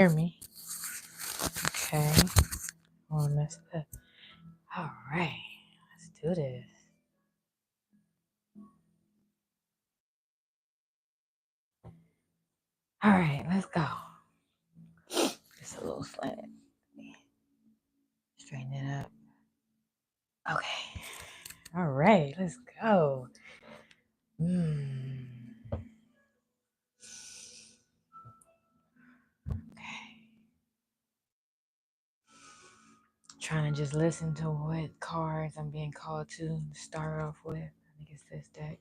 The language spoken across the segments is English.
Hear me? Okay. Oh, I messed up. All right. Let's do this. All right, let's go. It's a little slanted. Straighten it up. Okay. All right, let's go. Okay. Trying to just listen to what cards I'm being called to start off with. I think it's this deck.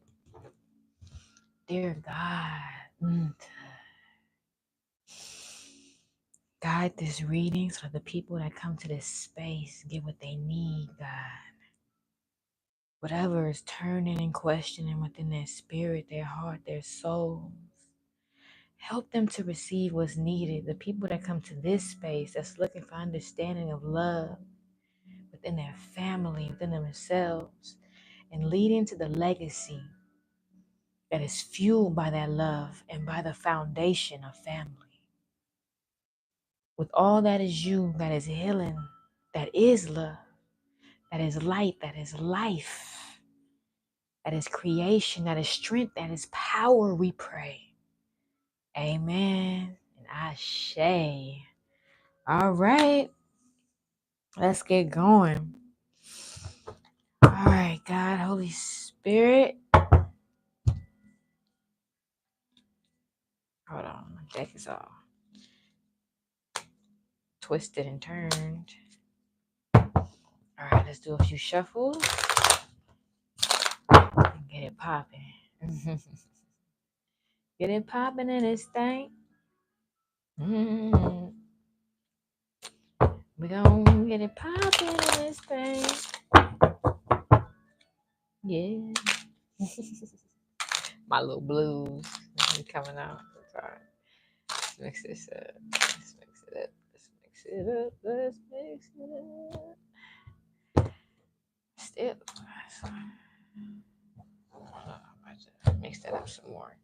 Dear God, guide this reading so that the people that come to this space get what they need, God. Whatever is turning and questioning within their spirit, their heart, their souls, help them to receive what's needed. The people that come to this space that's looking for understanding of love within their family, within themselves, and leading to the legacy that is fueled by that love and by the foundation of family. With all that is you, that is healing, that is love, that is light, that is life, that is creation, that is strength, that is power, we pray. Amen and ashe. All right, let's get going. All right, God, Holy Spirit. Hold on, my deck is all twisted and turned. All right, let's do a few shuffles and get it popping. Get it popping in this thing. We gon' get it popping in this thing. Yeah. My little blues coming out. That's all right. Let's mix this up. Let's mix it up. Let's mix it up. Let's mix it up. Still. Mix that up some more.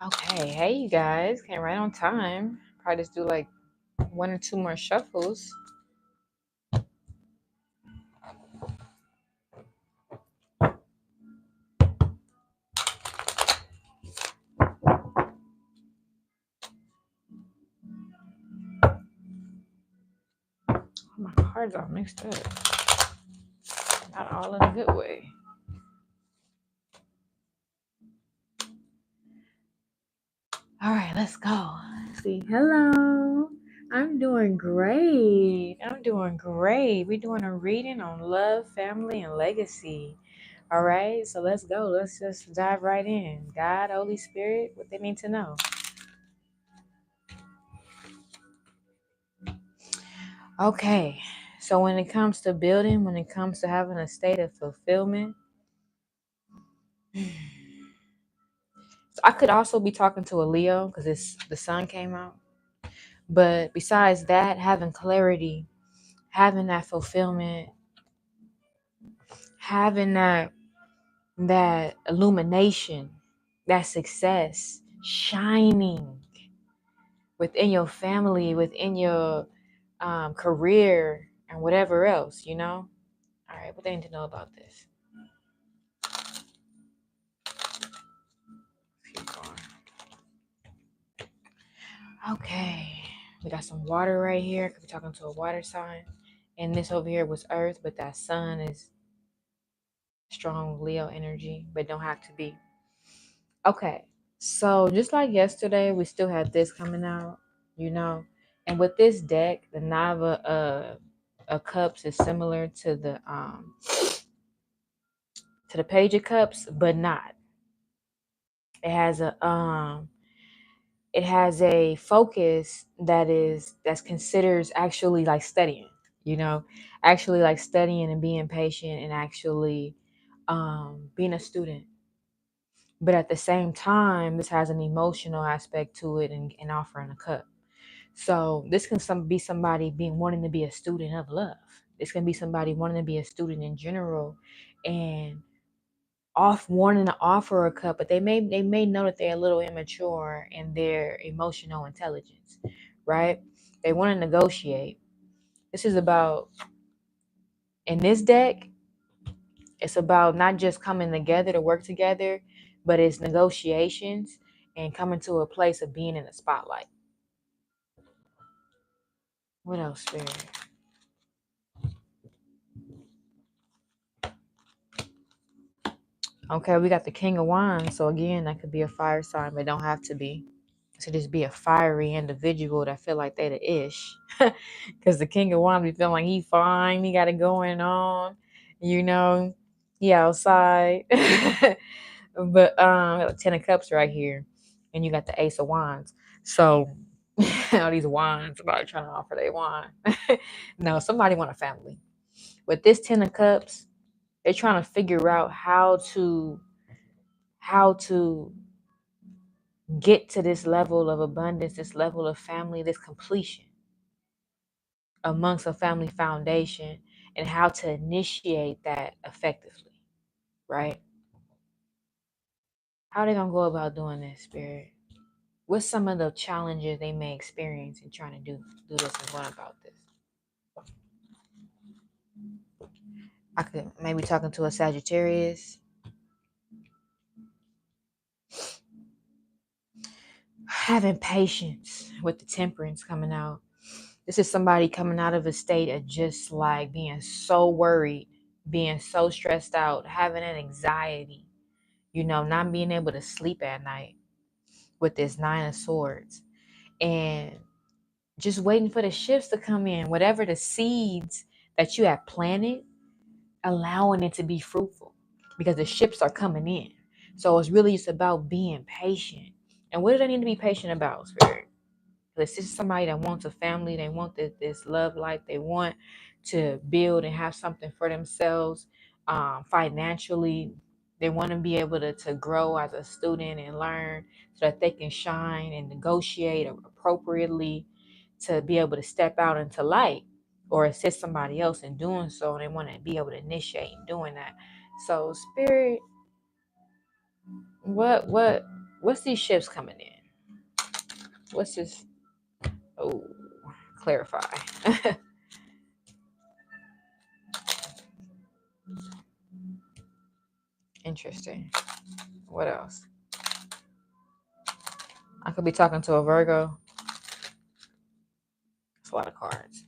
Okay, hey you guys, came right on time. Probably just do like 1 or 2 more shuffles. My cards are mixed up. Not all in a good way. All right, let's go. Let's see. Hello. I'm doing great. I'm doing great. We're doing a reading on love, family, and legacy. All right, so let's go. Let's just dive right in. God, Holy Spirit, what they need to know. Okay, so when it comes to building, when it comes to having a state of fulfillment, so I could also be talking to a Leo because the sun came out. But besides that, having clarity, having that fulfillment, having that illumination, that success, shining within your family, within your career, and whatever else, you know? All right, what they need to know about this? Keep going. Okay, we got some water right here. Could be talking to a water sign. And this over here was earth, but that sun is strong Leo energy, but don't have to be. Okay, so just like yesterday, we still had this coming out, you know? And with this deck, the Nava of Cups is similar to the Page of Cups, but not. It has a focus that's considers actually like studying, you know, actually like studying and being patient and actually being a student. But at the same time, this has an emotional aspect to it and offering a cup. So this can be somebody wanting to be a student of love, It's going to be somebody wanting to be a student in general and off wanting to offer a cup, but they may know that they're a little immature in their emotional intelligence, right? They want to negotiate. This is about, in this deck, it's about not just coming together to work together, but it's negotiations and coming to a place of being in the spotlight. What else, Spirit? Okay, we got the King of Wands. So again, that could be a fire sign, but don't have to be. To just be a fiery individual that feel like they the ish. Because the King of Wands be feeling like he fine, he got it going on, you know, he outside. But got the 10 of Cups right here, and you got the Ace of Wands. So all these wands, somebody trying to offer their wand. No, somebody want a family. With this 10 of Cups, they're trying to figure out how to get to this level of abundance, this level of family, this completion amongst a family foundation, and how to initiate that effectively, right? How are they gonna go about doing this, Spirit? What's some of the challenges they may experience in trying to do this and going about this? I could maybe talking to a Sagittarius. Having patience with the Temperance coming out. This is somebody coming out of a state of just like being so worried, being so stressed out, having an anxiety, not being able to sleep at night with this 9 of Swords, and just waiting for the shifts to come in, whatever the seeds that you have planted, allowing it to be fruitful because the ships are coming in. So it's really just about being patient. And what do they need to be patient about, Spirit? This is somebody that wants a family. They want this love life. They want to build and have something for themselves financially. They want to be able to grow as a student and learn so that they can shine and negotiate appropriately to be able to step out into light or assist somebody else in doing so. And they want to be able to initiate in doing that. So, Spirit, what's these shifts coming in? What's this? Oh, clarify. Interesting. What else? I could be talking to a Virgo. It's a lot of cards.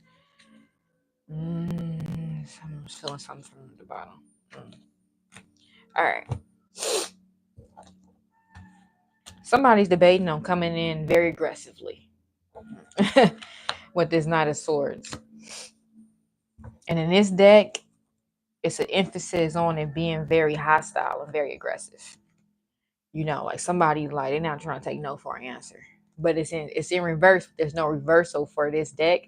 I'm feeling something from the bottom. All right. Somebody's debating on coming in very aggressively with this Knight of Swords. And in this deck, it's an emphasis on it being very hostile and very aggressive. Like somebody like they're not trying to take no for an answer. But it's in reverse. There's no reversal for this deck.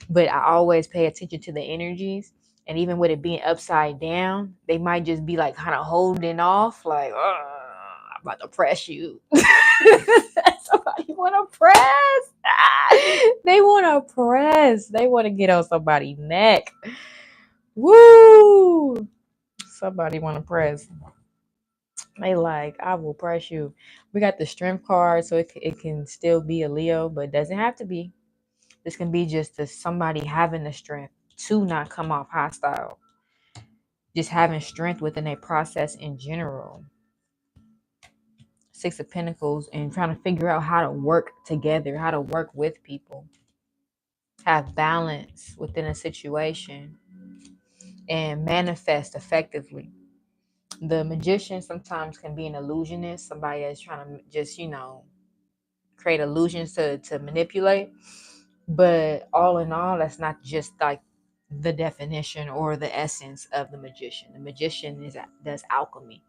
But I always pay attention to the energies. And even with it being upside down, they might just be like kind of holding off, like, I'm about to press you. Somebody want to press. They want to press. They want to get on somebody's neck. Woo! Somebody want to press. They like, I will press you. We got the strength card, so it can still be a Leo, but it doesn't have to be. This can be just somebody having the strength to not come off hostile. Just having strength within a process in general. 6 of Pentacles, and trying to figure out how to work together, how to work with people. Have balance within a situation and manifest effectively. The Magician sometimes can be an illusionist, somebody that's trying to just, create illusions to manipulate. But all in all, that's not just like the definition or the essence of the Magician. The Magician does alchemy,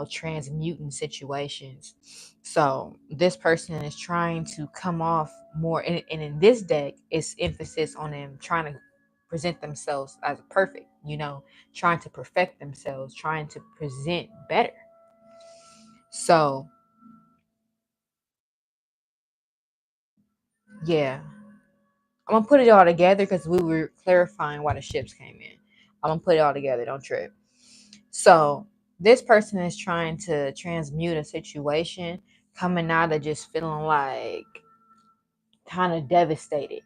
transmuting situations. So this person is trying to come off more, and in this deck, it's emphasis on them trying to present themselves as perfect, trying to perfect themselves, trying to present better. So yeah, I'm gonna put it all together because we were clarifying why the ships came in. I'm gonna put it all together. Don't trip. So this person is trying to transmute a situation, coming out of just feeling like kind of devastated,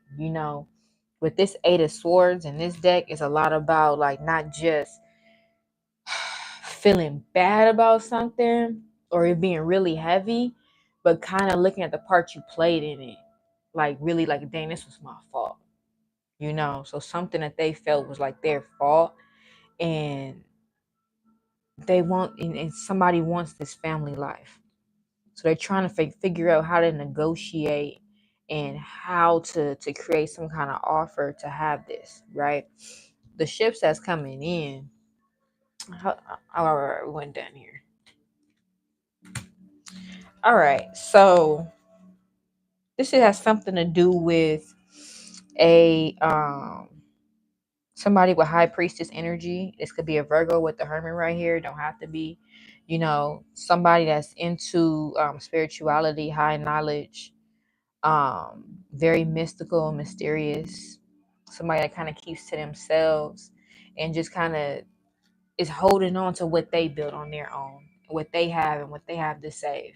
with this Eight of Swords in this deck is a lot about like not just feeling bad about something or it being really heavy, but kind of looking at the part you played in it, like really like, dang, this was my fault, so something that they felt was like their fault, and they want, and somebody wants this family life, so they're trying to figure out how to negotiate and how to create some kind of offer to have this, right? The ships that's coming in, all right, we went down here. All right, so this has something to do with a somebody with high priestess energy. This could be a Virgo with the Hermit right here. Don't have to be, somebody that's into spirituality, high knowledge, very mystical and mysterious. Somebody that kind of keeps to themselves and just kind of is holding on to what they built on their own, what they have and what they have to save,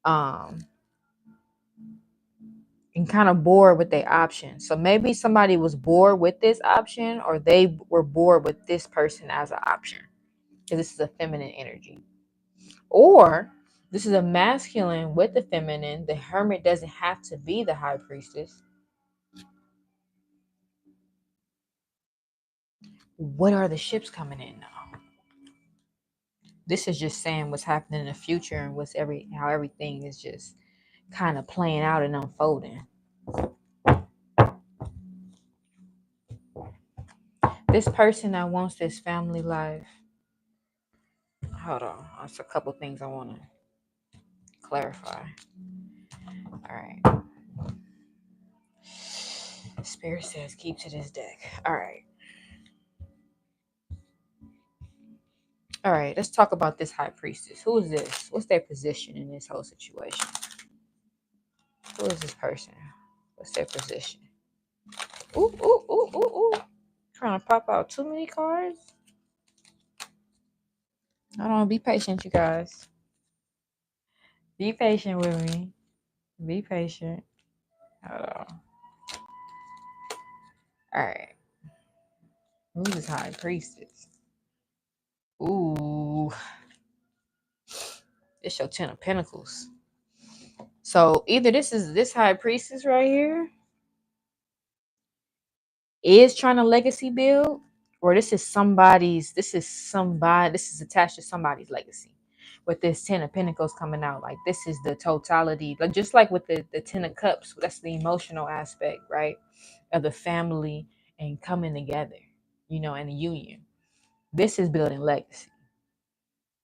um and kind of bored with their option. So maybe somebody was bored with this option, or they were bored with this person as an option, because this is a feminine energy. Or this is a masculine with the feminine. The Hermit doesn't have to be the high priestess. What are the ships coming in now? This is just saying what's happening in the future and how everything is just kind of playing out and unfolding. This person that wants this family life. Hold on. That's a couple things I want to clarify. All right. Spirit says keep to this deck. All right. All right. Let's talk about this high priestess. Who is this? What's their position in this whole situation? Who is this person? What's their position? Ooh, ooh, ooh, ooh, ooh. Trying to pop out too many cards. Hold on. Be patient, you guys. Be patient with me. Be patient. Hold on. All right. Who's this high priestess? Ooh. It's your Ten of Pentacles. So either this high priestess right here is trying to legacy build, or this is attached to somebody's legacy. With this Ten of Pentacles coming out, like this is the totality, like just like with the Ten of Cups, that's the emotional aspect, right, of the family and coming together, and the union. This is building legacy.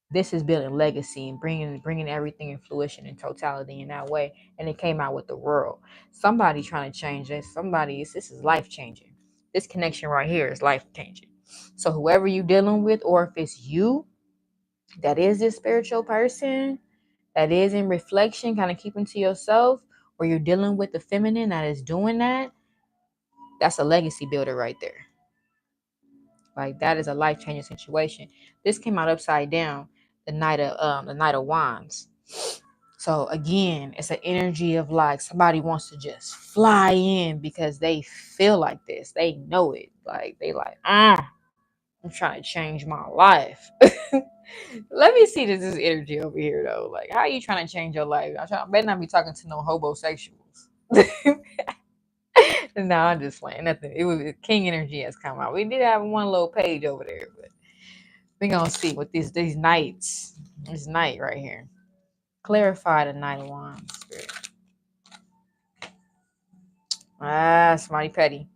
This is building legacy and bringing everything in fruition and totality in that way. And it came out with the world. Somebody trying to change this. This is life changing. This connection right here is life changing. So whoever you dealing with, or if it's you that is this spiritual person that is in reflection, kind of keeping to yourself, or you're dealing with the feminine that is doing that, that's a legacy builder right there. Like that is a life changing situation. This came out upside down, the Knight of Wands. So again, it's an energy of like somebody wants to just fly in because they feel like this. They know it. Like they like, I'm trying to change my life. Let me see this energy over here though. Like, how are you trying to change your life? I better not be talking to no homosexuals. No, I'm just playing. Nothing. It was King energy has come out. We did have one little page over there, but we're gonna see what these knights. This knight right here. Clarify the Knight of Wands, Spirit. Somebody petty.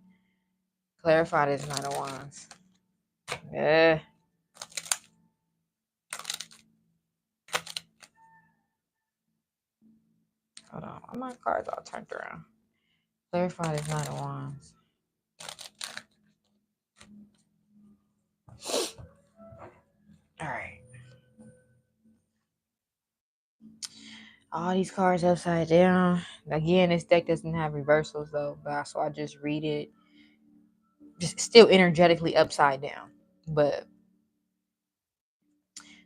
Clarify this Knight of Wands. Yeah. Hold on. All my cards all turned around. Clarify this Knight of Wands. All right. All these cards upside down. Again, this deck doesn't have reversals though, but so I just read it just still energetically upside down. But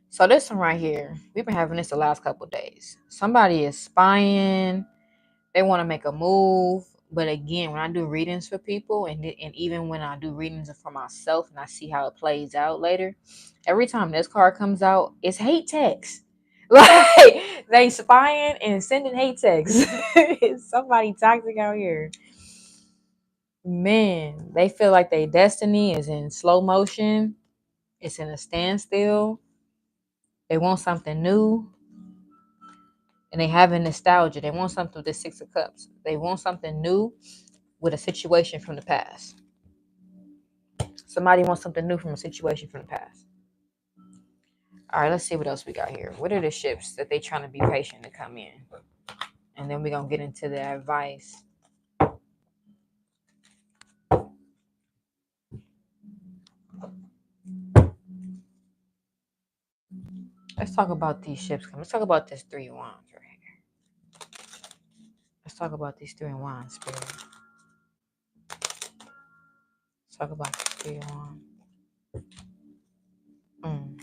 so this one right here, we've been having this the last couple of days. Somebody is spying. They want to make a move. But again, when I do readings for people, and even when I do readings for myself, and I see how it plays out later, every time this card comes out, it's hate text. Like they spying and sending hate texts. It's somebody toxic out here. Man, they feel like their destiny is in slow motion. It's in a standstill. They want something new, and they have a nostalgia. They want something with the Six of Cups. They want something new with a situation from the past. Somebody wants something new from a situation from the past. All right, let's see what else we got here. What are the ships that they trying to be patient to come in? And then we're going to get into the advice. Let's talk about these ships. Let's talk about this 3 of Wands right here. Let's talk about these 3 of Wands, Spirit. Let's talk about this 3 of Wands. Mm.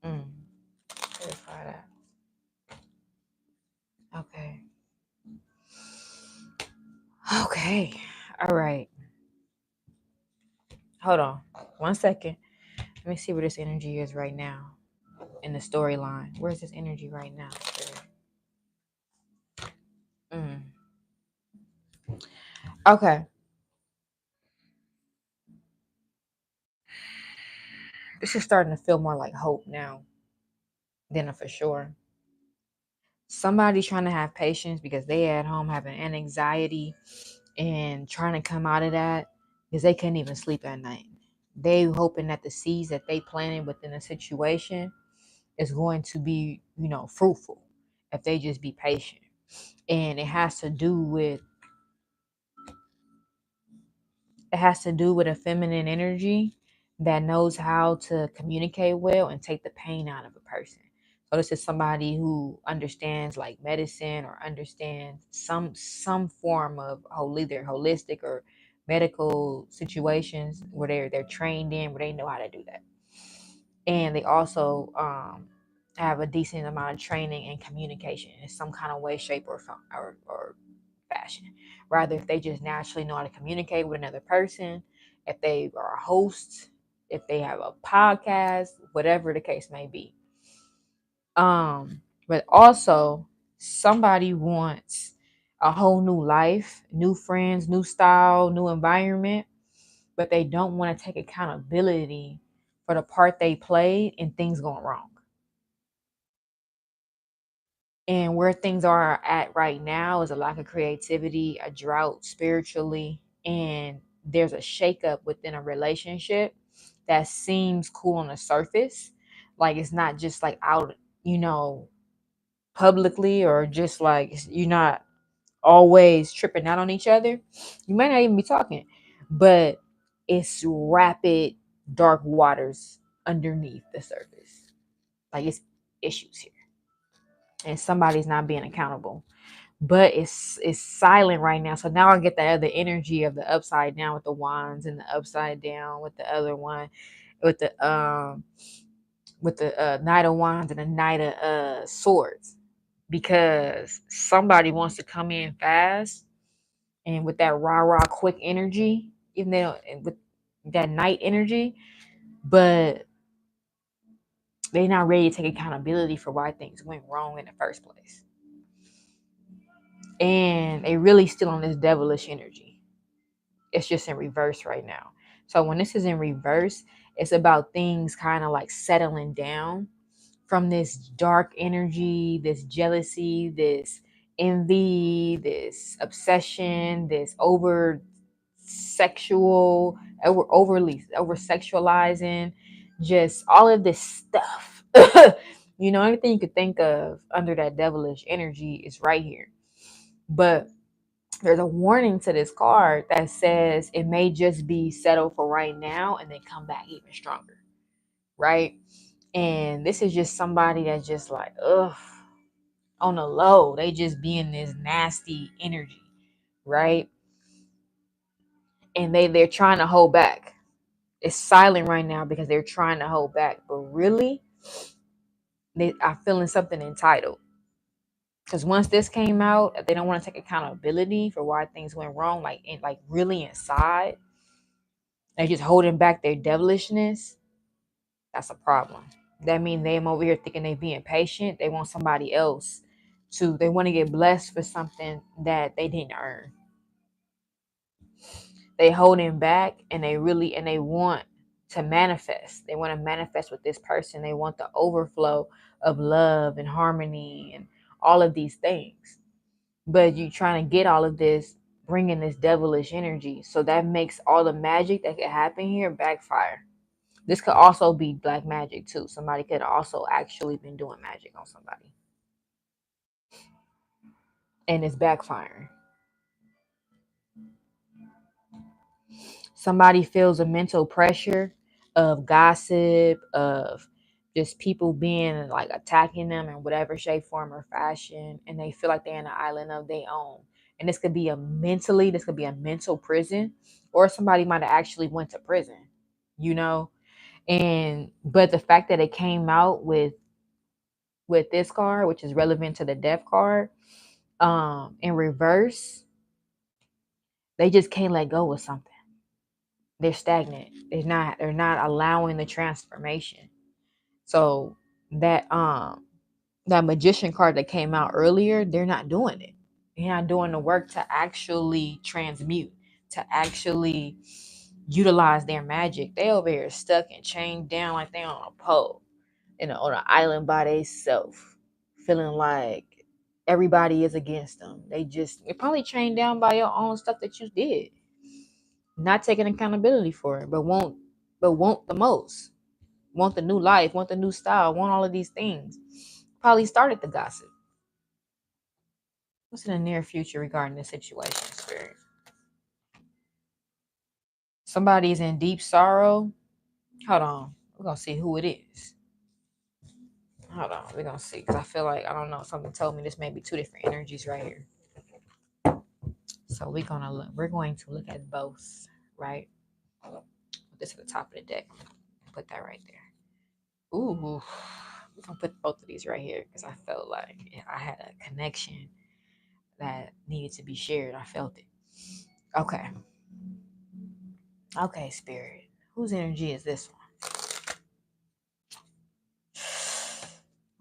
Mm. Clarify that. Okay. Okay. All right. Hold on. 1 second. Let me see where this energy is right now in the storyline. Where's this energy right now, Spirit? Mm. Okay. This is starting to feel more like hope now than a for sure. Somebody trying to have patience because they at home having an anxiety and trying to come out of that because they couldn't even sleep at night. They hoping that the seeds that they planted within a situation is going to be, fruitful if they just be patient. And it has to do with a feminine energy that knows how to communicate well and take the pain out of a person. So this is somebody who understands like medicine or understands some form of either holistic or medical situations where they're trained in, where they know how to do that. And they also have a decent amount of training and communication in some kind of way, shape, or fashion. Rather, if they just naturally know how to communicate with another person, if they are a host, if they have a podcast, whatever the case may be. But also somebody wants a whole new life, new friends, new style, new environment, but they don't want to take accountability for the part they played in things going wrong. And where things are at right now is a lack of creativity, a drought spiritually, and there's a shakeup within a relationship that seems cool on the surface. Like it's not just like out, publicly, or just like you're not always tripping out on each other. You might not even be talking, but it's rapid, dark waters underneath the surface. Like it's issues here, and somebody's not being accountable. But it's silent right now. So now I get the other energy of the upside down with the wands, and the upside down with the other one, with the knight of wands and the knight of swords, because somebody wants to come in fast and with that rah quick energy, even though with that night energy, but they're not ready to take accountability for why things went wrong in the first place. And they really still on this devilish energy. It's just in reverse right now. So when this is in reverse, it's about things kind of like settling down from this dark energy, this jealousy, this envy, this obsession, this overly over sexualizing, just all of this stuff. Anything you could think of under that devilish energy is right here. But there's a warning to this card that says it may just be settled for right now and then come back even stronger, right? And this is just somebody that's just like, ugh, on the low. They just be in this nasty energy, right? And they're trying to hold back. It's silent right now because they're trying to hold back. But really, they are feeling something entitled. Because once this came out, they don't want to take accountability for why things went wrong, like really inside. They're just holding back their devilishness. That's a problem. That means they're over here thinking they being patient. They want somebody else to, they want to get blessed for something that they didn't earn. They holding back and they want to manifest. They want to manifest with this person. They want the overflow of love and harmony and all of these things. But you trying to get all of this, bringing this devilish energy. So that makes all the magic that could happen here backfire. This could also be black magic too. Somebody could also actually been doing magic on somebody. And it's backfiring. Somebody feels a mental pressure of gossip, of just people being like attacking them in whatever shape, form, or fashion. And they feel like they're in an island of their own. And this could be this could be a mental prison, or somebody might have actually went to prison, you know? But the fact that it came out with this card, which is relevant to the death card, in reverse, they just can't let go of something. They're stagnant. They're not allowing the transformation. So that magician card that came out earlier, they're not doing it. They're not doing the work to actually transmute, to actually utilize their magic. They over here stuck and chained down like they on a pole, on an island by themselves, feeling like everybody is against them. You're probably chained down by your own stuff that you did, not taking accountability for it, but want the most, want the new life, want the new style, want all of these things. Probably started the gossip. What's in the near future regarding this situation, Spirit? Somebody's in deep sorrow. Hold on. We're going to see who it is. Hold on. We're going to see. Because I feel like, I don't know, something told me this may be two different energies right here. So we're going to look. We're going to look at both, right? Put this at the top of the deck. Put that right there. Ooh. We're going to put both of these right here because I felt like I had a connection that needed to be shared. I felt it. Okay. Okay, Spirit. Whose energy is this one?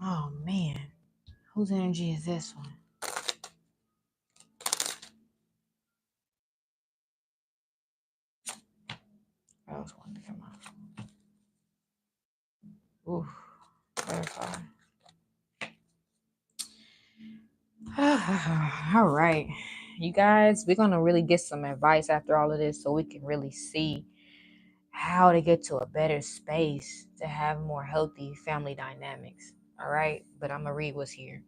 Oh, man. Whose energy is this one? I was wanting to come out. Ooh, clarify. All right. You guys, we're going to really get some advice after all of this so we can really see how to get to a better space to have more healthy family dynamics. All right. But I'm going to read what's here.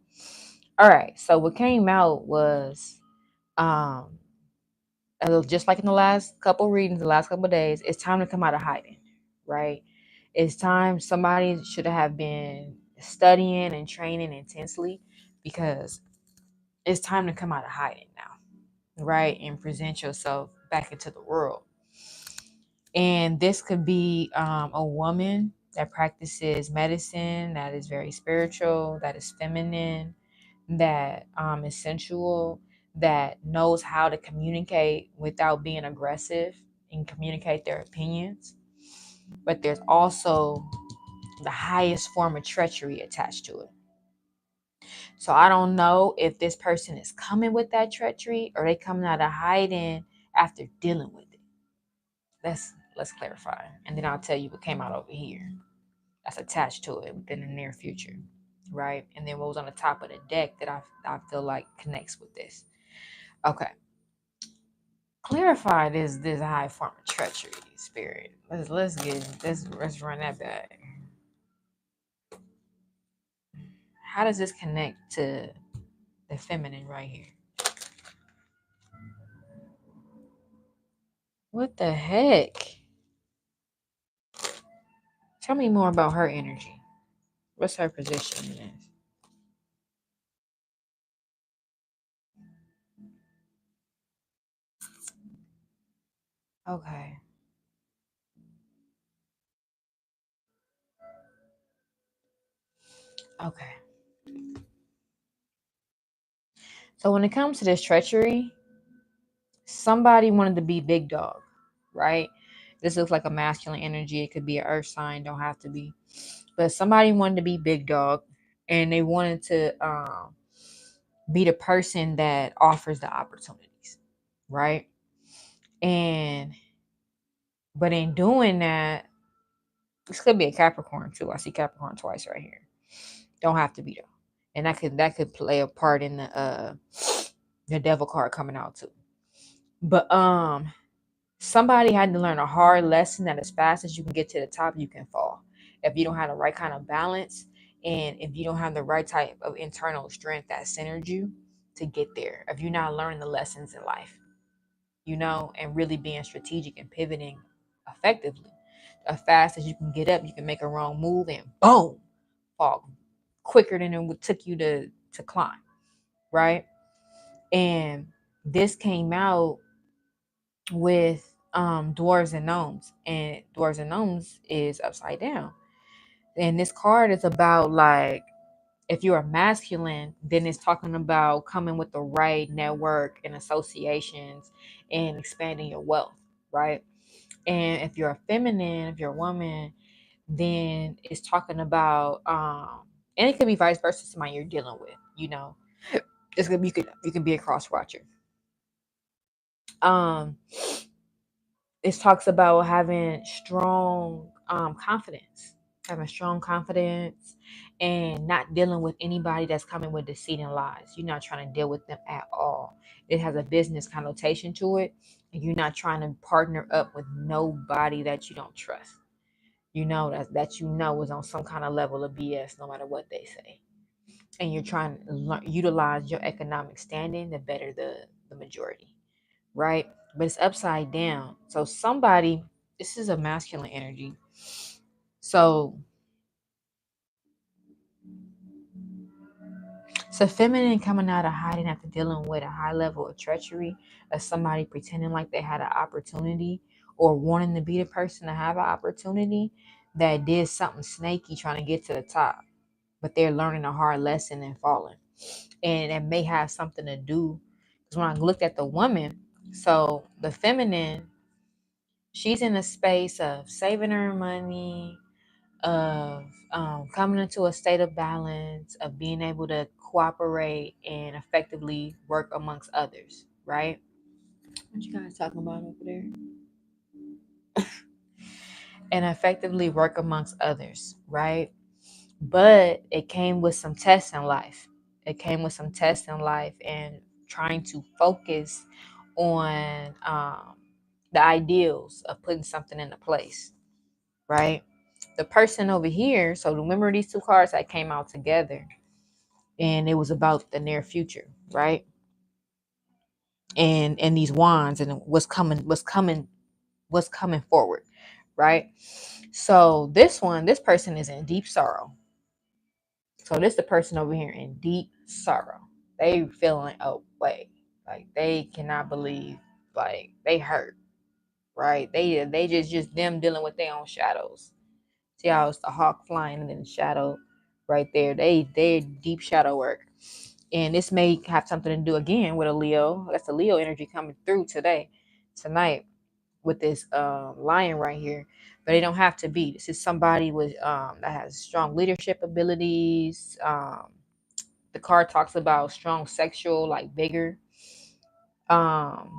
All right. So what came out was just like in the last couple readings, the last couple of days, it's time to come out of hiding, right? It's time. Somebody should have been studying and training intensely because it's time to come out of hiding now, right? And present yourself back into the world. And this could be a woman that practices medicine, that is very spiritual, that is feminine, that is sensual, that knows how to communicate without being aggressive and communicate their opinions. But there's also the highest form of treachery attached to it. So I don't know if this person is coming with that treachery or they coming out of hiding after dealing with it. Let's clarify. And then I'll tell you what came out over here that's attached to it within the near future. Right? And then what was on the top of the deck that I feel like connects with this. Okay. Clarify this high form of treachery, Spirit. Let's run that back. How does this connect to the feminine right here? What the heck? Tell me more about her energy. What's her position in this? Okay. Okay. So when it comes to this treachery, somebody wanted to be big dog, right? This looks like a masculine energy. It could be an earth sign, don't have to be. But somebody wanted to be big dog and they wanted to be the person that offers the opportunities, right? And but in doing that, this could be a Capricorn too. I see Capricorn twice right here. Don't have to be though. And that could play a part in the devil card coming out too. But somebody had to learn a hard lesson that as fast as you can get to the top, you can fall. If you don't have the right kind of balance and if you don't have the right type of internal strength that centered you to get there, if you're not learning the lessons in life, and really being strategic and pivoting effectively, as fast as you can get up, you can make a wrong move and boom, fall quicker than it would took you to climb, right? And this came out with dwarves and gnomes, and dwarves and gnomes is upside down. And this card is about, like, if you're a masculine, then it's talking about coming with the right network and associations and expanding your wealth, right? And if you're a feminine, if you're a woman, then it's talking about and it could be vice versa, somebody you're dealing with, it's gonna be, you can be a cross watcher. um it talks about having strong confidence and not dealing with anybody that's coming with deceit and lies. You're not trying to deal with them at all. It has a business connotation to it, and you're not trying to partner up with nobody that you don't trust. That is on some kind of level of BS, no matter what they say. And you're trying to utilize your economic standing to better the majority, right? But it's upside down. So this is a masculine energy. So it's feminine coming out of hiding after dealing with a high level of treachery, of somebody pretending like they had an opportunity or wanting to be the person to have an opportunity that did something snaky trying to get to the top, but they're learning a hard lesson and falling. And it may have something to do, because when I looked at the woman, so the feminine, she's in a space of saving her money, of coming into a state of balance, of being able to cooperate and effectively work amongst others, right? What you guys talking about over there? And effectively work amongst others, right? But it came with some tests in life. And trying to focus on the ideals of putting something into place, right? The person over here, so remember these two cards that came out together, and it was about the near future, right? And these wands and what's coming forward, right? So this person is in deep sorrow. So this the person over here in deep sorrow. They feeling away. Like they cannot believe, like they hurt, right? They just them dealing with their own shadows. See how it's the hawk flying and then the shadow right there. They deep shadow work. And this may have something to do again with a Leo. That's the Leo energy coming through tonight with this lion right here. But it don't have to be. This is somebody with that has strong leadership abilities. The card talks about strong sexual like vigor, um,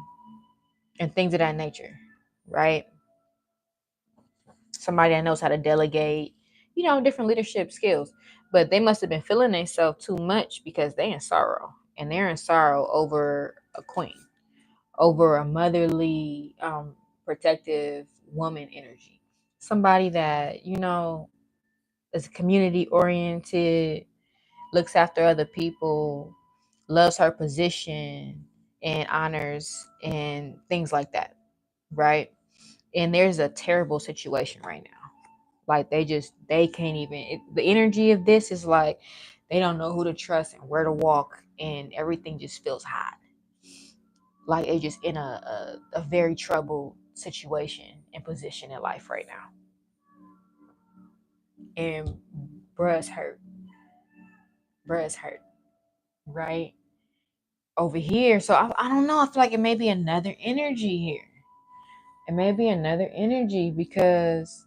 and things of that nature, right? Somebody that knows how to delegate, different leadership skills. But they must have been feeling themselves too much because they in sorrow. And they're in sorrow over a queen, over a motherly, protective woman energy. Somebody that, is community oriented, looks after other people, loves her position and honors and things like that, right? And there's a terrible situation right now, Like they can't even, the energy of this is like, they don't know who to trust and where to walk, and everything just feels hot. Like they just in a very troubled situation and position in life right now. And bruh's hurt. Bruh's hurt, right? Over here. So I don't know. I feel like it may be another energy here. It may be another energy because,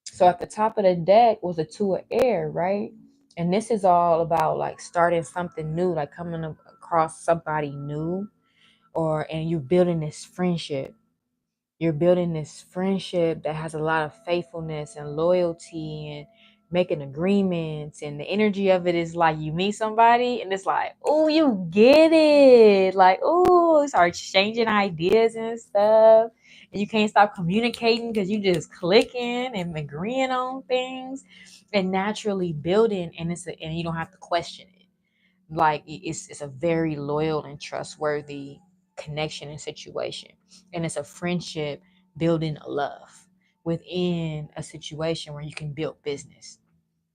so at the top of the deck was a two of air, right? And this is all about like starting something new, like coming across somebody new, and you're building this friendship. You're building this friendship that has a lot of faithfulness and loyalty and making agreements. And the energy of it is like you meet somebody and it's like, oh, you get it. Like, oh, start exchanging ideas and stuff. And you can't stop communicating because you just clicking and agreeing on things and naturally building. And and you don't have to question it. Like it's a very loyal and trustworthy connection and situation, and it's a friendship building a love within a situation where you can build business.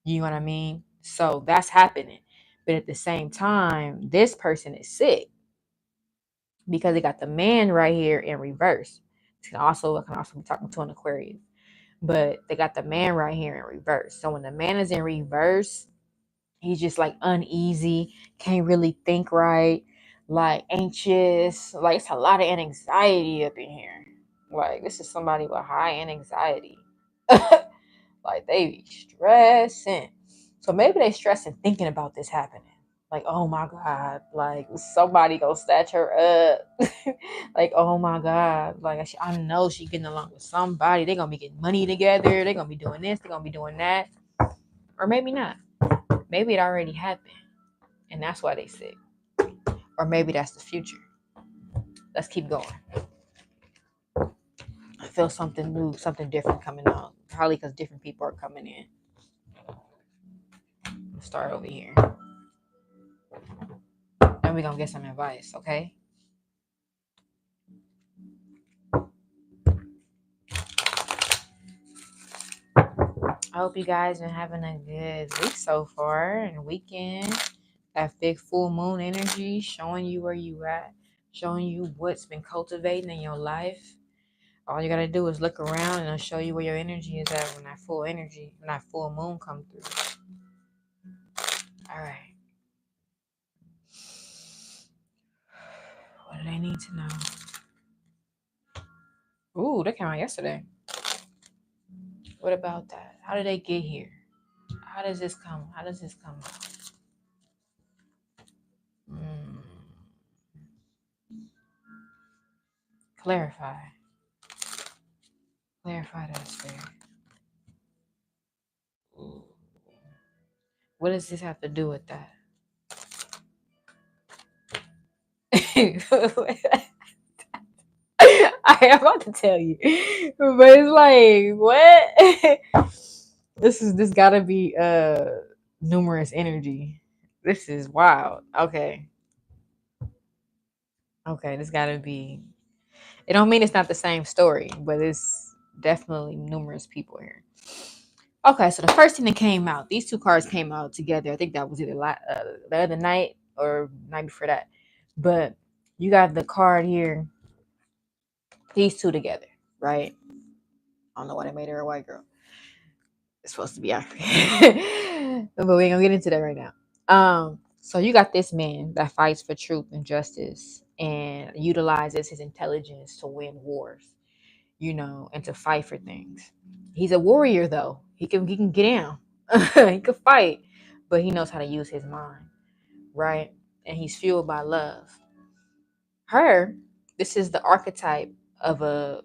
You know what I mean? So that's happening, but at the same time this person is sick because they got the man right here in reverse. I can also be talking to an Aquarius, but they got the man right here in reverse. So when the man is in reverse, he's just like uneasy, can't really think right, like anxious. Like it's a lot of anxiety up in here. Like this is somebody with high anxiety. Like they be stressing. So maybe they stressing thinking about this happening. Like, oh my God, like somebody gonna snatch her up. Like, oh my God, like I know she getting along with somebody. They gonna be getting money together. They gonna be doing this. They gonna be doing that. Or maybe not. Maybe it already happened. And that's why they sick. Or maybe that's the future. Let's keep going. I feel something new, something different coming out. Probably because different people are coming in. Let's start over here. And we're going to get some advice, okay? I hope you guys been having a good week so far and weekend. That big full moon energy showing you where you at, showing you what's been cultivating in your life. All you gotta do is look around and it'll show you where your energy is at when that full moon come through. All right. What do they need to know? Ooh, that came out yesterday. What about that? How did they get here? How does this come? How does this come out? Mm. Clarify. Clarify that, spirit. Ooh. What does this have to do with that? I am about to tell you, but it's like what? This gotta be numerous energy. This is wild. Okay, this gotta be. It don't mean it's not the same story, but it's definitely numerous people here. Okay, so the first thing that came out, these two cards came out together. I think that was either the other night or night before that. But you got the card here, these two together, right? I don't know why they made her a white girl. It's supposed to be African, but we ain't gonna get into that right now. So you got this man that fights for truth and justice and utilizes his intelligence to win wars, and to fight for things. He's a warrior though. He can get down. He can fight, but he knows how to use his mind, right? And he's fueled by love. Her, this is the archetype of a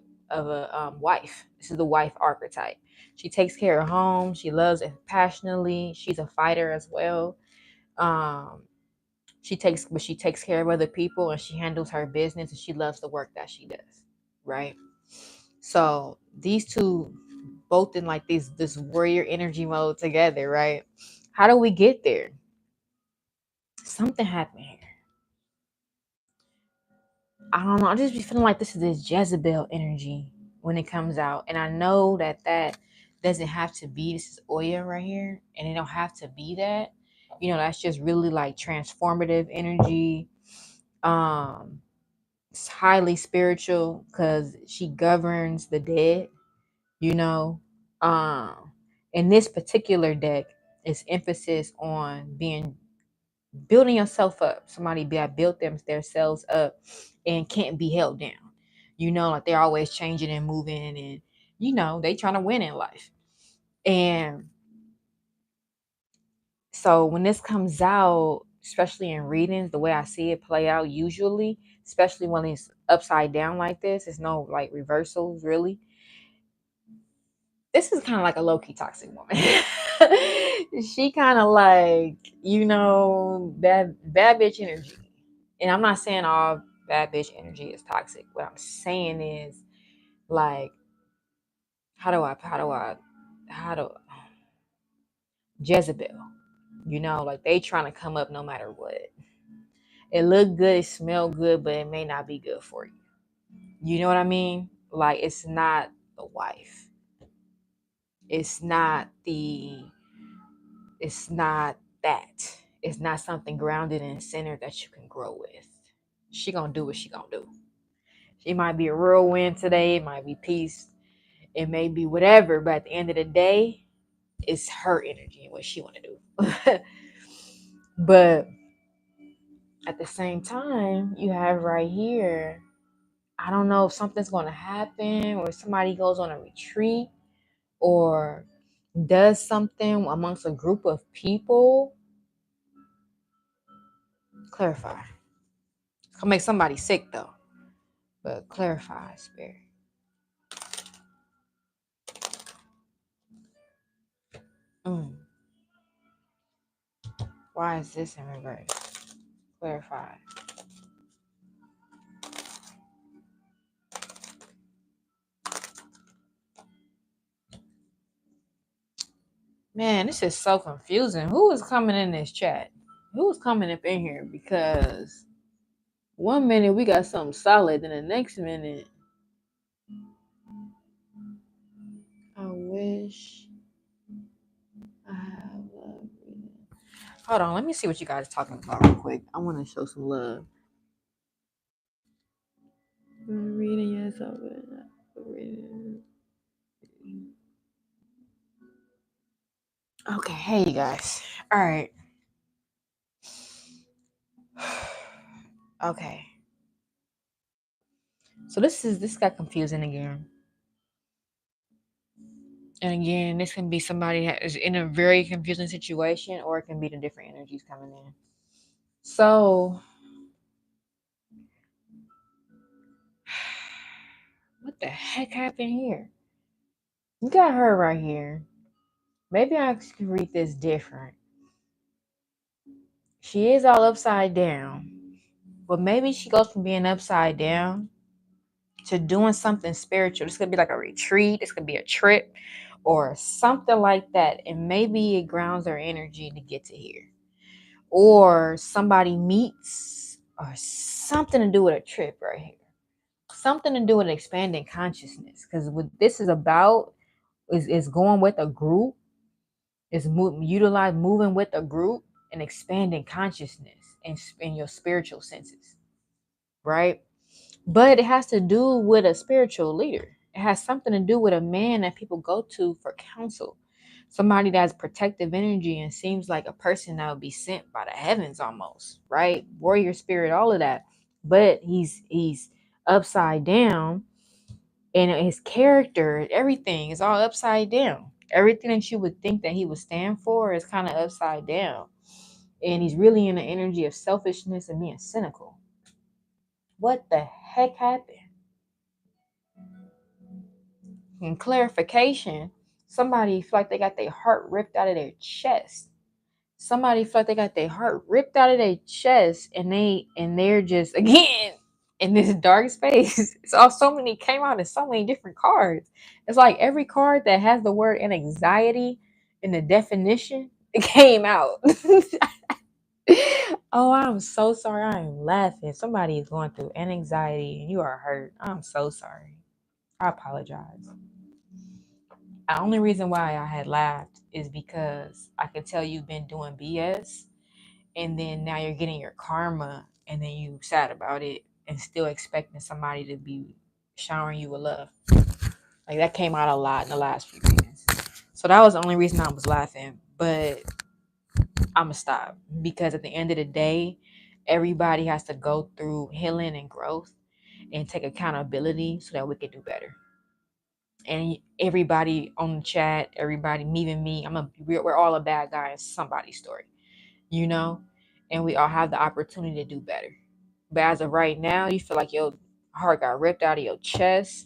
wife. This is the wife archetype. She takes care of home. She loves it passionately. She's a fighter as well. Um, she takes care of other people and she handles her business and she loves the work that she does, right? So these two both in like this warrior energy mode together, right? How do we get there? Something happened here. I don't know. I just be feeling like this is this Jezebel energy when it comes out, and I know that doesn't have to be, this is Oya right here, and it don't have to be that. That's just really like transformative energy. It's highly spiritual because she governs the dead, you know. In this particular deck, it's emphasis on building yourself up. Somebody that built themselves up and can't be held down. Like they're always changing and moving, and they trying to win in life. And so when this comes out, especially in readings, the way I see it play out usually, especially when it's upside down like this, it's no like reversals really. This is kind of like a low-key toxic woman. She kind of like, bad bitch energy. And I'm not saying all bad bitch energy is toxic. What I'm saying is like, how do Jezebel, like they trying to come up no matter what. It look good, it smell good, but it may not be good for you. You know what I mean? Like it's not the wife. It's not that. It's not something grounded and centered that you can grow with. She gonna do what she gonna do. She might be a real win today, it might be peace, it may be whatever, but at the end of the day, it's her energy and what she wanna do. But at the same time, you have right here, I don't know if something's going to happen or somebody goes on a retreat or does something amongst a group of people. Clarify. It's going to make somebody sick though. But clarify, spirit. Why is this in reverse? Clarify. Man, this is so confusing. Who is coming in this chat? Who's coming up in here? Because one minute we got something solid, then the next minute, I wish I have love. Hold on, let me see what you guys are talking about real quick. I want to show some love. Reading, yes, I would. Okay, hey you guys. All right. Okay. So this got confusing again. And again, this can be somebody that is in a very confusing situation, or it can be the different energies coming in. So, what the heck happened here? You got her right here. Maybe I can read this different. She is all upside down, but maybe she goes from being upside down to doing something spiritual. This could be like a retreat. This could be a trip or something like that. And maybe it grounds her energy to get to here. Or somebody meets or something to do with a trip right here. Something to do with expanding consciousness. Because what this is about is going with a group, is moving with a group and expanding consciousness and in your spiritual senses. Right? But it has to do with a spiritual leader. It has something to do with a man that people go to for counsel. Somebody that has protective energy and seems like a person that would be sent by the heavens almost, right? Warrior spirit, all of that. But he's upside down, and his character, everything is all upside down. Everything that you would think that he would stand for is kind of upside down. And he's really in the energy of selfishness and being cynical. What the heck happened? In clarification, somebody feel like they got their heart ripped out of their chest. Somebody feel like they got their heart ripped out of their chest, and they're just again in this dark space. So many came out in so many different cards. It's like every card that has the word anxiety in the definition, it came out. Oh, I'm so sorry. I am laughing. Somebody is going through an anxiety and you are hurt. I'm so sorry. I apologize. The only reason why I had laughed is because I could tell you've been doing BS, and then now you're getting your karma, and then you sad about it and still expecting somebody to be showering you with love. Like that came out a lot in the last few readings. So that was the only reason I was laughing. But I'ma stop, because at the end of the day, everybody has to go through healing and growth and take accountability so that we can do better. And everybody on the chat, everybody, even me, we're all a bad guy in somebody's story, you know, and we all have the opportunity to do better. But as of right now, you feel like your heart got ripped out of your chest,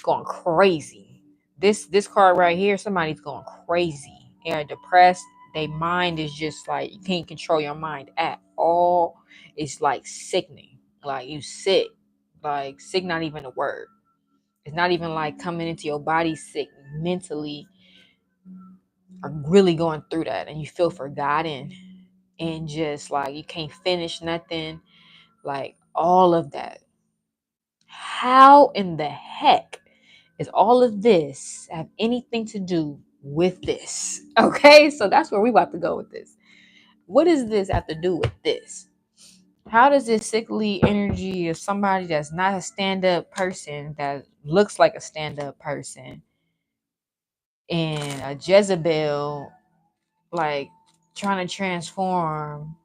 going crazy. This card right here, somebody's going crazy. They're depressed. Their mind is just like, you can't control your mind at all. It's like sickening. Like you sick. Like sick, not even a word. It's not even like coming into your body sick mentally, or really going through that, and you feel forgotten and just like you can't finish nothing. Like all of that. How in the heck is all of this have anything to do with this? Okay, so that's where we about to go with this. What does this have to do with this? How does this sickly energy of somebody that's not a stand-up person, that looks like a stand-up person, and a Jezebel, like trying to transform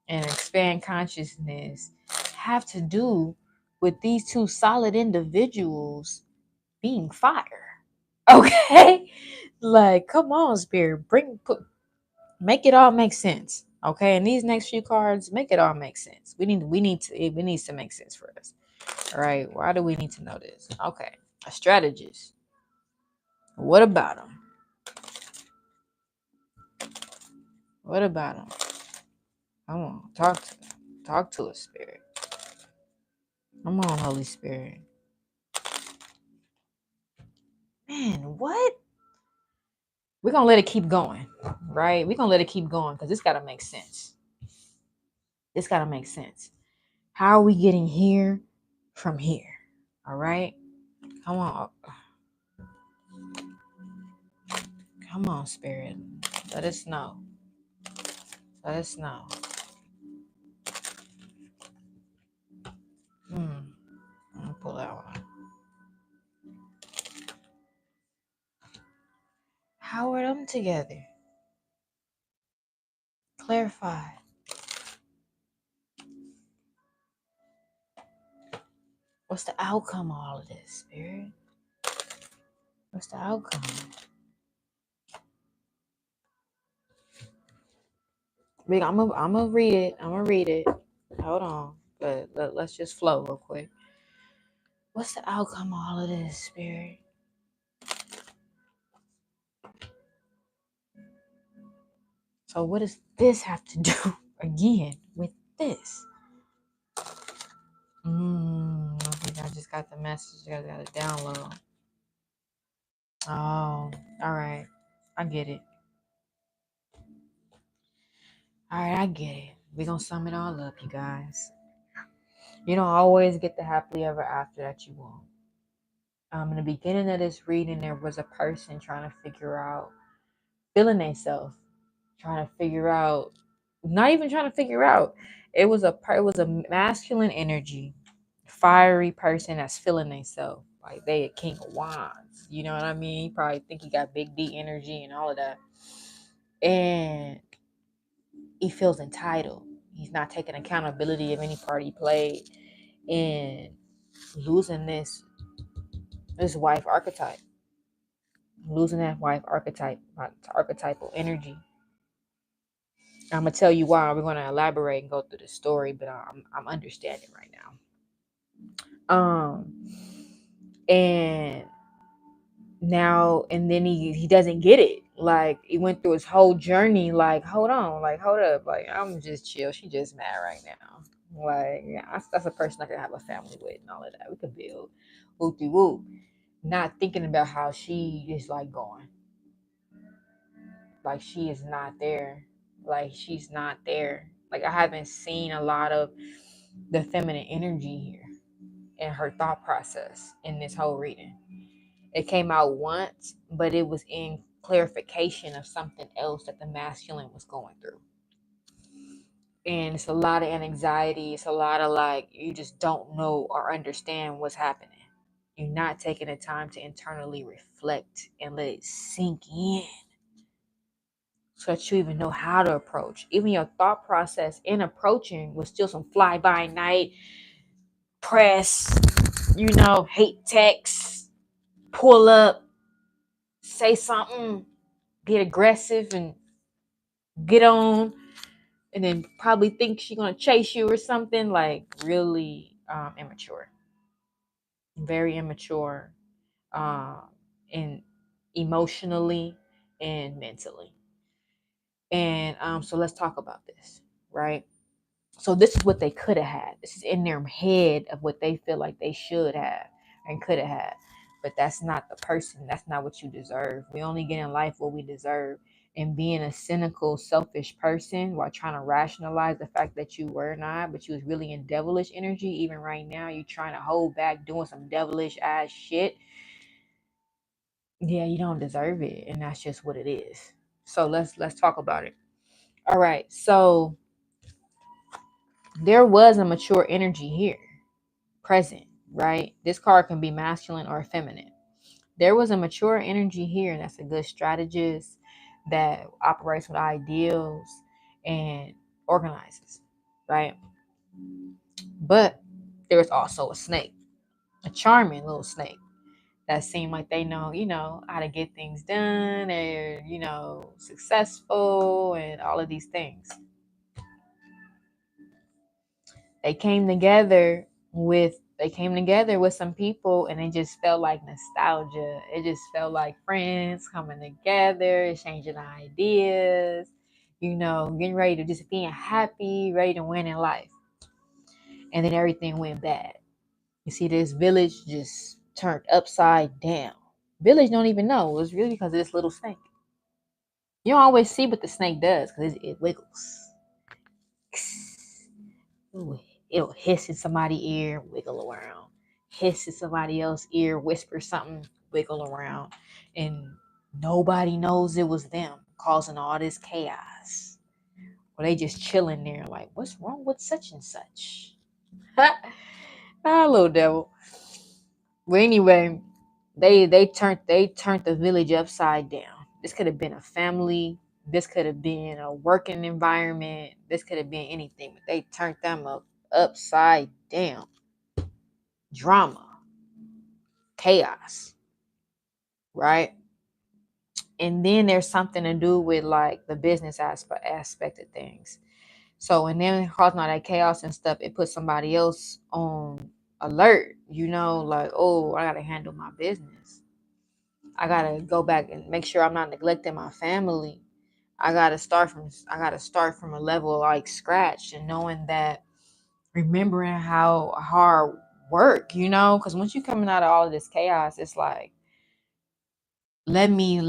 and expand consciousness, have to do with these two solid individuals being fire? Okay, like come on, spirit, make it all make sense. Okay, and these next few cards make it all make sense. It needs to make sense for us. All right, why do we need to know this? Okay, a strategist. What about them? What about them? Come on, talk to us, spirit. Come on, Holy Spirit. Man, what? We're gonna let it keep going, right? We're gonna let it keep going because this gotta make sense. This gotta make sense. How are we getting here from here? All right. Come on. Come on, spirit. Let us know. Let us know. I'm gonna pull that one. How are them together? Clarify. What's the outcome of all of this, spirit? What's the outcome? I'm gonna read it. I'm gonna read it. Hold on. But let's just flow real quick. What's the outcome of all of this, spirit? So what does this have to do again with this? I think I just got the message. I got to download. Oh, all right. I get it. All right, I get it. We're going to sum it all up, you guys. You don't always get the happily ever after that you want. In the beginning of this reading, there was a person trying to figure out, feeling themselves, trying to figure out, not even trying to figure out. It was a masculine energy, fiery person that's feeling themselves. Like they a king of wands. You know what I mean? You probably think he got big D energy and all of that. And he feels entitled. He's not taking accountability of any part he played, and losing this wife archetype, losing that wife archetype, archetypal energy. I'm gonna tell you why. We're gonna elaborate and go through the story, but I'm understanding right now. And now and then he doesn't get it. Like he went through his whole journey. Like hold on, like hold up, like I'm just chill. She just mad right now. Like yeah, that's a person I could have a family with and all of that. We could build whoop de whoop. Not thinking about how she is like going. Like she is not there. Like she's not there. Like I haven't seen a lot of the feminine energy here in her thought process in this whole reading. It came out once, but it was in clarification of something else that the masculine was going through. And it's a lot of anxiety. It's a lot of like, you just don't know or understand what's happening. You're not taking the time to internally reflect and let it sink in so that you even know how to approach. Even your thought process in approaching was still some fly by night, press, hate text, pull up, say something, get aggressive and get on, and then probably think she's gonna chase you or something. Like, really immature, very immature, and emotionally and mentally. And so let's talk about this, right? So this is what they could have had. This is in their head of what they feel like they should have and could have had. But that's not the person. That's not what you deserve. We only get in life what we deserve. And being a cynical, selfish person while trying to rationalize the fact that you were not, but you was really in devilish energy. Even right now, you're trying to hold back doing some devilish ass shit. Yeah, you don't deserve it. And that's just what it is. So let's talk about it. All right. So there was a mature energy here present, right? This card can be masculine or feminine. There was a mature energy here that's a good strategist that operates with ideals and organizes, right? But there's also a snake, a charming little snake that seem like they know, how to get things done. They're, successful and all of these things. They came together with some people, and it just felt like nostalgia. It just felt like friends coming together, exchanging ideas, getting ready to just being happy, ready to win in life. And then everything went bad. You see, this village just turned upside down. Village don't even know it was really because of this little snake. You don't always see what the snake does because it wiggles. Ooh, it'll hiss in somebody's ear, wiggle around. Hiss in somebody else's ear, whisper something, wiggle around. And nobody knows it was them causing all this chaos. Or they just chilling there like, what's wrong with such and such? Little devil. Well, anyway, they turned the village upside down. This could have been a family. This could have been a working environment. This could have been anything. But they turned them upside down. Drama, chaos, right? And then there's something to do with like the business aspect of things. So, and then causing all that chaos and stuff, it puts somebody else on alert, like, oh, I gotta handle my business. I gotta go back and make sure I'm not neglecting my family. I gotta start from a level like scratch, and knowing that, remembering how hard work, because once you're coming out of all of this chaos, it's like, let me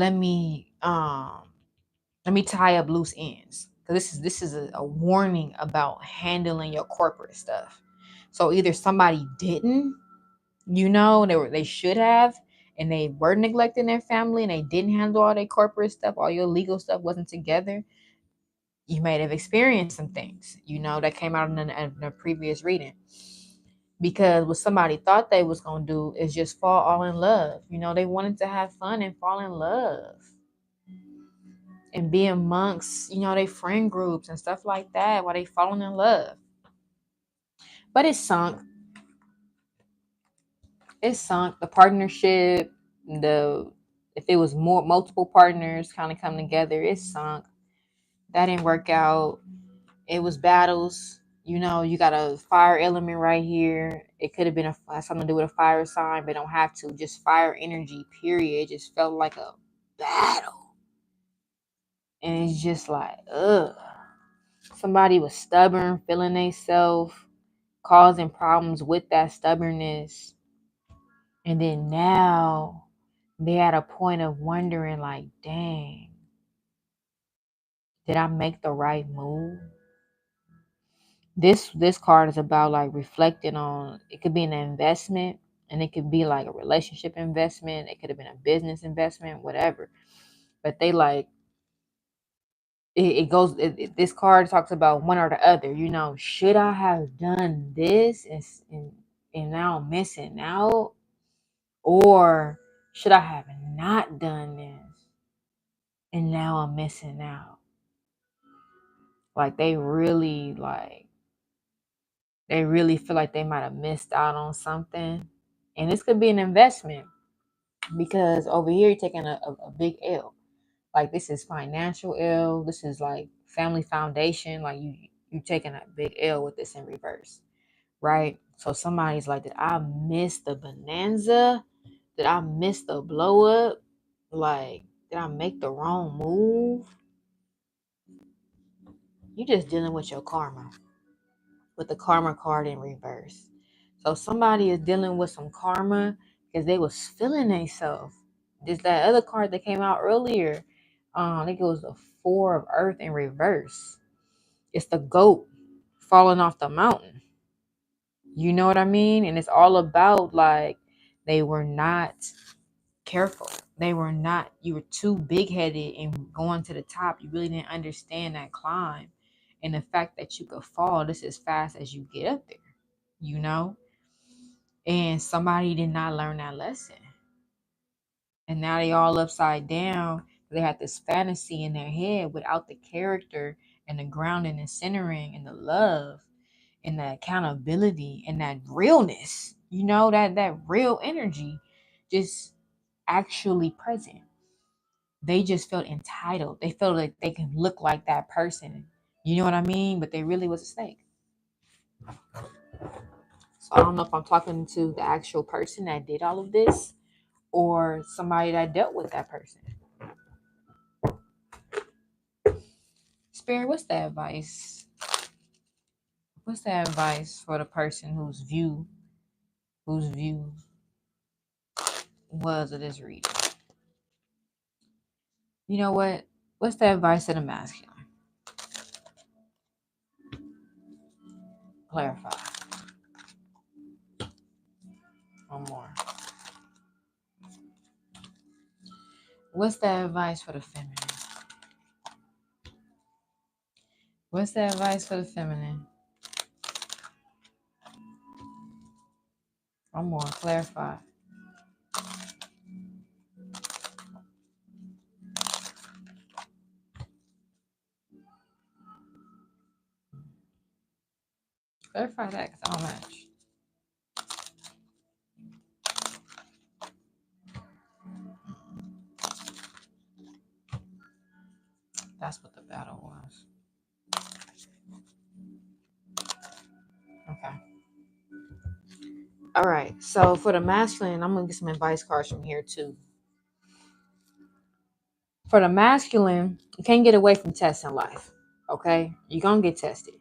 tie up loose ends. Because this is a warning about handling your corporate stuff. So either somebody didn't, they should have, and they were neglecting their family, and they didn't handle all their corporate stuff, all your legal stuff wasn't together. You might have experienced some things, that came out in a previous reading. Because what somebody thought they was gonna do is just fall all in love. They wanted to have fun and fall in love and be amongst, their friend groups and stuff like that while they falling in love. But it sunk. The partnership, if it was multiple partners kind of come together, it sunk. That didn't work out. It was battles. You got a fire element right here. It could have been something to do with a fire sign, but don't have to. Just fire energy, period. It just felt like a battle. And it's just like, ugh. Somebody was stubborn, feeling themselves, causing problems with that stubbornness. And then now they at a point of wondering, like, dang, did I make the right move? This card is about like reflecting on, it could be an investment, And it could be like a relationship investment. It could have been a business investment, whatever. But they like, this card talks about one or the other, should I have done this and now I'm missing out? Or should I have not done this and now I'm missing out? Like they really feel like they might have missed out on something. And this could be an investment, because over here you're taking a big L. Like this is financial L. This is like family foundation. Like you taking a big L with this in reverse, right? So somebody's like, did I miss the bonanza? Did I miss the blow up? Like, did I make the wrong move? You just dealing with your karma, with the karma card in reverse. So somebody is dealing with some karma because they was feeling themselves. This that other card that came out earlier. I think it was the Four of Earth in reverse. It's the goat falling off the mountain. You know what I mean? And it's all about like they were not careful. You were too big headed and going to the top. You really didn't understand that climb. And the fact that you could fall just as fast as you get up there, you know? And somebody did not learn that lesson. And now they all upside down. They had this fantasy in their head without the character and the grounding and centering and the love and the accountability and that realness, that real energy just actually present. They just felt entitled. They felt like they can look like that person. You know what I mean? But they really was a snake. So I don't know if I'm talking to the actual person that did all of this or somebody that dealt with that person. Spirit, what's the advice? What's the advice for the person whose view was of this reading? You know what? What's the advice of the masculine? Clarify. One more. What's the advice for the feminine? What's the advice for the feminine? One more. Clarify. Clarify that because I don't match. That's what the battle was. Okay. All right. So for the masculine, I'm going to get some advice cards from here too. For the masculine, you can't get away from tests in life. Okay? You're going to get tested.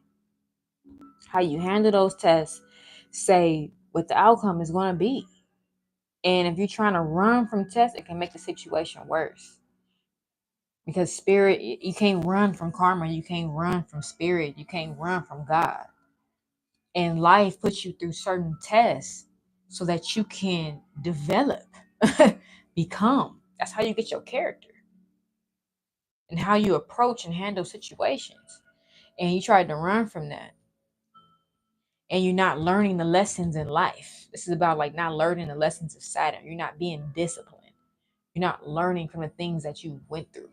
How you handle those tests say what the outcome is going to be. And if you're trying to run from tests, it can make the situation worse. Because spirit, you can't run from karma. You can't run from spirit. You can't run from God. And life puts you through certain tests so that you can develop, become. That's how you get your character and how you approach and handle situations. And you try to run from that. And you're not learning the lessons in life. This is about like not learning the lessons of Saturn. You're not being disciplined. You're not learning from the things that you went through.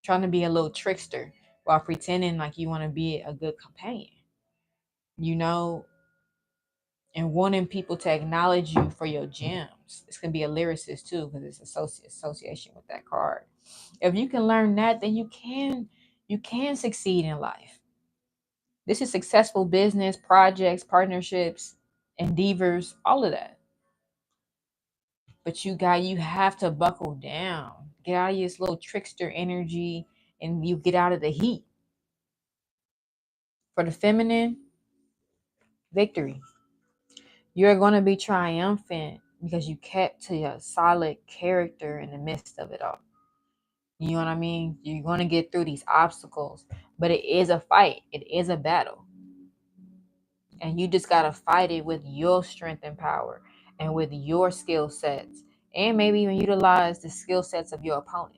Trying to be a little trickster while pretending like you want to be a good companion, and wanting people to acknowledge you for your gems. This can be a lyricist too, because it's association with that card. If you can learn that, then you can succeed in life. This is successful business, projects, partnerships, endeavors, all of that. But you have to buckle down. Get out of this little trickster energy and you get out of the heat. For the feminine, victory. You're going to be triumphant because you kept to your solid character in the midst of it all. You know what I mean? You're going to get through these obstacles, but it is a fight. It is a battle. And you just got to fight it with your strength and power and with your skill sets. And maybe even utilize the skill sets of your opponent.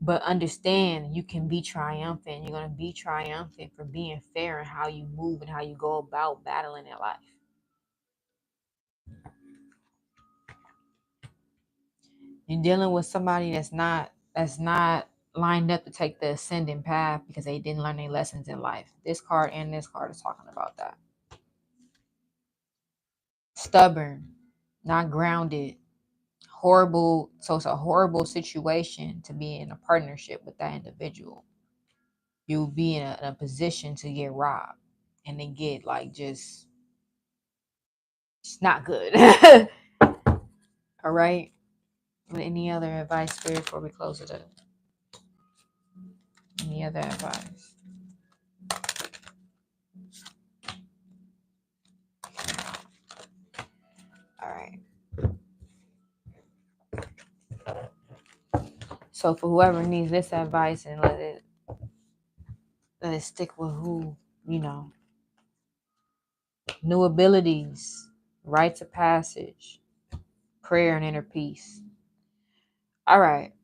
But understand you can be triumphant. You're going to be triumphant for being fair in how you move and how you go about battling in life. You're dealing with somebody that's not lined up to take the ascending path because they didn't learn their lessons in life. This card and this card is talking about that. Stubborn, not grounded, horrible. So it's a horrible situation to be in a partnership with that individual. You'll be in a position to get robbed and then get like just it's not good. All right. Any other advice, Spirit, before we close it up? Any other advice? All right. So for whoever needs this advice, and let it stick with who, new abilities, rites of passage, prayer, and inner peace. All right.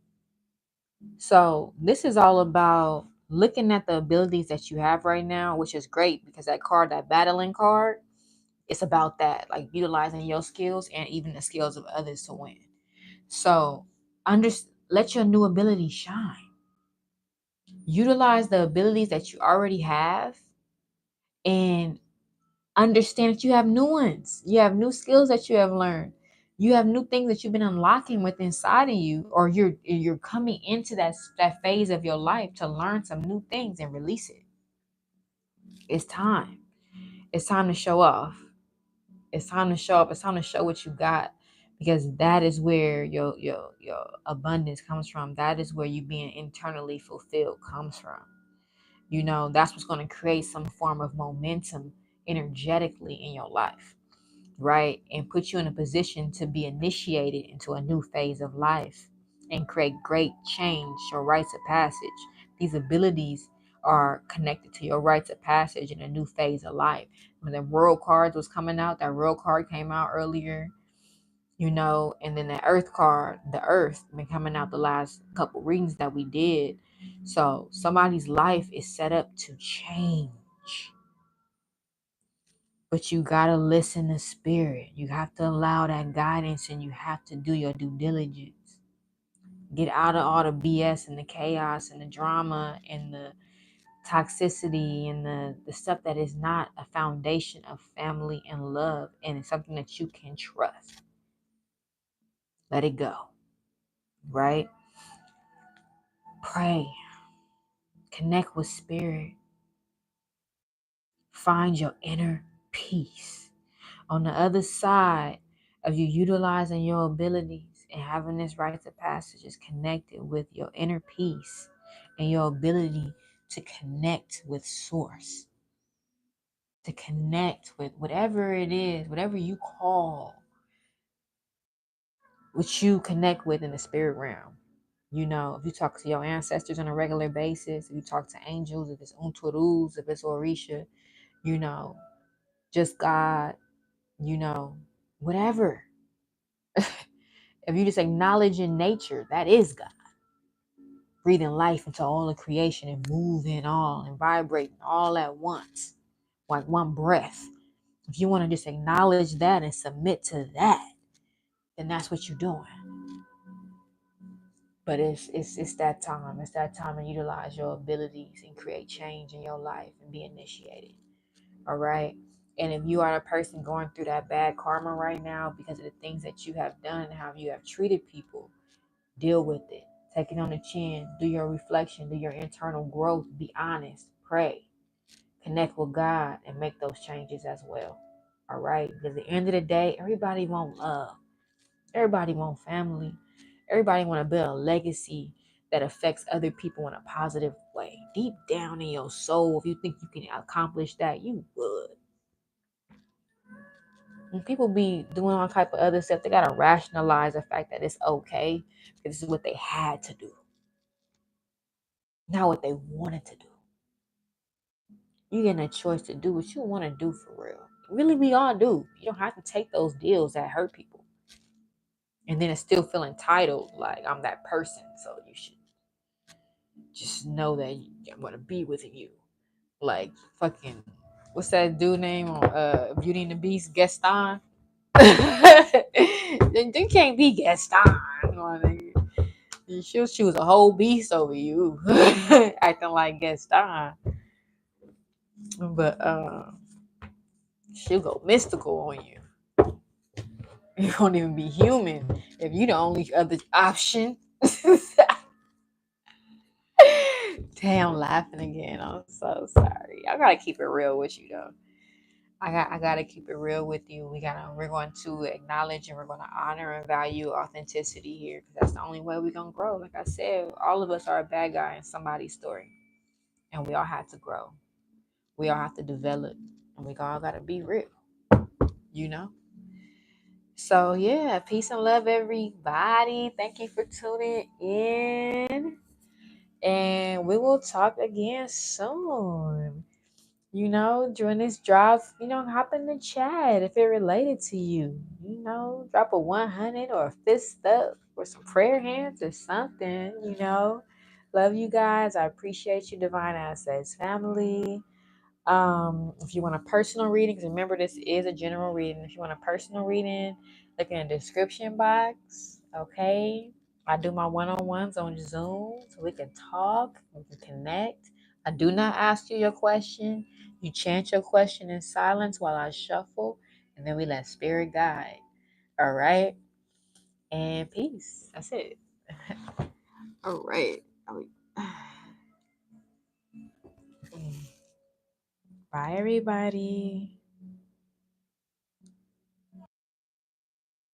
So this is all about looking at the abilities that you have right now, which is great because that card, that battling card, it's about that, like utilizing your skills and even the skills of others to win. So let your new ability shine. Utilize the abilities that you already have and understand that you have new ones. You have new skills that you have learned. You have new things that you've been unlocking with inside of you, or you're coming into that phase of your life to learn some new things and release it. It's time. It's time to show off. It's time to show up. It's time to show what you got, because that is where your abundance comes from. That is where you being internally fulfilled comes from. That's what's going to create some form of momentum energetically in your life, right? And put you in a position to be initiated into a new phase of life and create great change, your rites of passage. These abilities are connected to your rites of passage in a new phase of life. When the world cards was coming out, that world card came out earlier, and then the earth card, the earth, been coming out the last couple readings that we did. So somebody's life is set up to change. But you got to listen to spirit. You have to allow that guidance, and you have to do your due diligence. Get out of all the BS and the chaos and the drama and the toxicity and the stuff that is not a foundation of family and love, and it's something that you can trust. Let it go, right? Pray. Connect with spirit. Find your inner peace. On the other side of you utilizing your abilities and having this rites of passage is connected with your inner peace and your ability to connect with source, to connect with whatever it is, whatever you call, what you connect with in the spirit realm. If you talk to your ancestors on a regular basis, if you talk to angels, if it's Unturus, if it's Orisha, just God, whatever. If you just acknowledge in nature, that is God. Breathing life into all of creation and moving all and vibrating all at once, like one breath. If you want to just acknowledge that and submit to that, then that's what you're doing. But it's that time. It's that time to utilize your abilities and create change in your life and be initiated. All right. And if you are a person going through that bad karma right now because of the things that you have done and how you have treated people, deal with it. Take it on the chin. Do your reflection. Do your internal growth. Be honest. Pray. Connect with God and make those changes as well. All right. Because at the end of the day, everybody want love. Everybody want family. Everybody want to build a legacy that affects other people in a positive way. Deep down in your soul, if you think you can accomplish that, you would. When people be doing all type of other stuff, they gotta rationalize the fact that it's okay because this is what they had to do, not what they wanted to do. You getting a choice to do what you want to do for real. Really, we all do. You don't have to take those deals that hurt people. And then still feel entitled, like I'm that person. So you should just know that I'm going to be with you. Like fucking, what's that dude name on Beauty and the Beast? Gaston? Then can't be Gaston. She'll choose a whole beast over you. Acting like Gaston. But she'll go mystical on you. You won't even be human if you the only other option. Damn, I'm laughing again. I'm so sorry. I gotta keep it real with you though. I gotta keep it real with you. We're going to acknowledge and we're gonna honor and value authenticity here because that's the only way we're gonna grow. Like I said, all of us are a bad guy in somebody's story, and we all have to grow. We all have to develop, and we all gotta be real. You know. So yeah, peace and love, everybody. Thank you for tuning in, and we will talk again soon. During this drive, hop in the chat if it related to you. Drop a 100 or a fist up or some prayer hands or something. Love you guys. I appreciate you, Divine Assets family. If you want a personal reading, because remember this is a general reading. If you want a personal reading, look in the description box. Okay. I do my one-on-ones on Zoom so we can talk, we can connect. I do not ask you your question. You chant your question in silence while I shuffle, and then we let spirit guide. All right. And peace. That's it. All right. Bye, everybody.